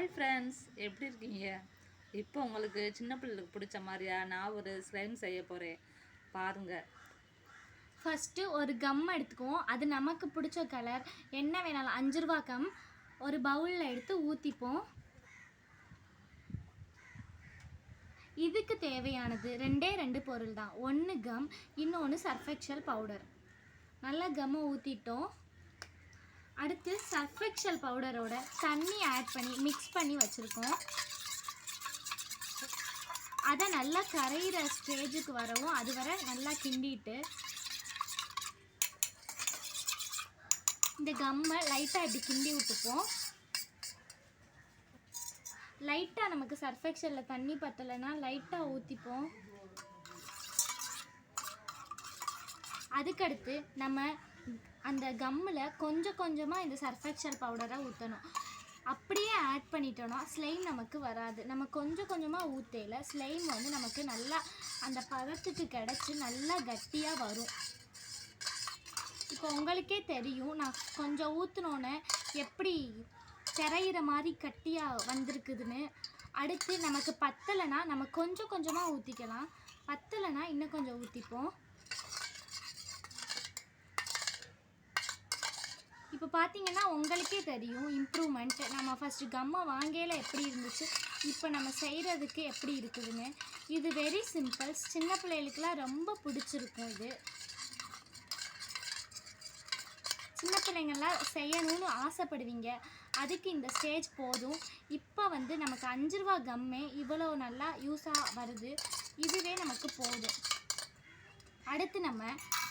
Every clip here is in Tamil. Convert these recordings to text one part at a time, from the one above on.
ஹாய் ஃப்ரெண்ட்ஸ், எப்படி இருக்கீங்க? இப்போ உங்களுக்கு சின்ன பிள்ளைகளுக்கு பிடிச்ச மாதிரியா நான் ஒரு ஸ்லைம் செய்ய போகிறேன், பாருங்கள். ஃபஸ்ட்டு ஒரு கம் எடுத்துக்குவோம். அது நமக்கு பிடிச்ச கலர் என்ன வேணாலும் 5 ரூபா கம் ஒரு பவுலில் எடுத்து ஊற்றிப்போம். இதுக்கு தேவையானது 2 பொருள் தான். ஒன்று கம், இன்னொன்று சர்ஃபெக்சல் பவுடர். நல்லா கம்மை ஊற்றிட்டோம். அடுத்து சர்ஃபெக்சல் பவுடரோட தண்ணி ஆட் பண்ணி மிக்ஸ் பண்ணி வச்சுருக்கோம். அதை நல்லா கரையிற ஸ்டேஜுக்கு வரவும் அது வரை நல்லா கிண்டிட்டு இந்த கம்மை லைட்டாக இப்படி கிண்டி விட்டுப்போம். லைட்டாக நமக்கு சர்ஃபெக்சலில் தண்ணி பத்தலைன்னா லைட்டாக ஊற்றிப்போம். அதுக்கடுத்து நம்ம அந்த கம்மில் கொஞ்சம் கொஞ்சமாக இந்த சர்ஃபெக்சல் பவுடரை ஊற்றணும். அப்படியே ஆட் பண்ணிட்டோன்னா ஸ்லைம் நமக்கு வராது. நம்ம கொஞ்சம் கொஞ்சமாக ஊற்றல ஸ்லைம் வந்து நமக்கு நல்லா அந்த பதத்துக்கு கிடச்சி நல்லா கட்டியாக வரும். இப்போ உங்களுக்கே தெரியும், நான் கொஞ்சம் ஊற்றினோன்னே எப்படி திரையிற மாதிரி கட்டியாக வந்திருக்குதுன்னு. அடுத்து நமக்கு பத்தலைன்னா நம்ம கொஞ்சம் கொஞ்சமாக ஊற்றிக்கலாம். பத்தலைன்னா இன்னும் கொஞ்சம் ஊற்றிப்போம். இப்போ பார்த்தீங்கன்னா உங்களுக்கே தெரியும் இம்ப்ரூவ்மெண்ட். நம்ம ஃபஸ்ட்டு கம்மை வாங்கையில் எப்படி இருந்துச்சு, இப்போ நம்ம செய்கிறதுக்கு எப்படி இருக்குதுன்னு. இது வெரி சிம்பிள். சின்ன பிள்ளைகளுக்கெல்லாம் ரொம்ப பிடிச்சிருக்கும். இது சின்ன பிள்ளைங்கள்லாம் செய்யணும்னு ஆசைப்படுவீங்க. அதுக்கு இந்த ஸ்டேஜ் போதும். இப்போ வந்து நமக்கு 5 ரூபா கம்மே இவ்வளோ நல்லா யூஸாக வருது. இதுவே நமக்கு போதும். அடுத்து நம்ம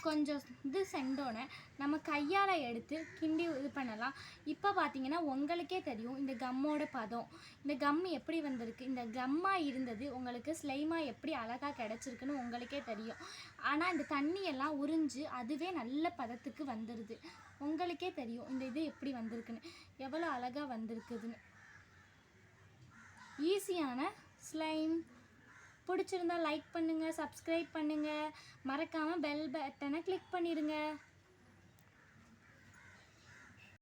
கொஞ்சம் இது செஞ்சோன்னே நம்ம கையால் எடுத்து கிண்டி இது பண்ணலாம். இப்போ பார்த்தீங்கன்னா உங்களுக்கே தெரியும் இந்த கம்மோட பதம். இந்த கம் எப்படி வந்திருக்கு. இந்த கம்மாக இருந்தது உங்களுக்கு ஸ்லைமாக எப்படி அழகாக கிடச்சிருக்குன்னு உங்களுக்கே தெரியும். ஆனால் இந்த தண்ணியெல்லாம் உறிஞ்சு அதுவே நல்ல பதத்துக்கு வந்துடுது. உங்களுக்கே தெரியும் இந்த இது எப்படி வந்திருக்குன்னு, எவ்வளோ அழகாக வந்திருக்குதுன்னு. ஈஸியான ஸ்லைம். பிடிச்சிருந்தா லைக் பண்ணுங்கள், சப்ஸ்கிரைப் பண்ணுங்கள், மறக்காமல் பெல் பட்டனை கிளிக் பண்ணிடுங்க.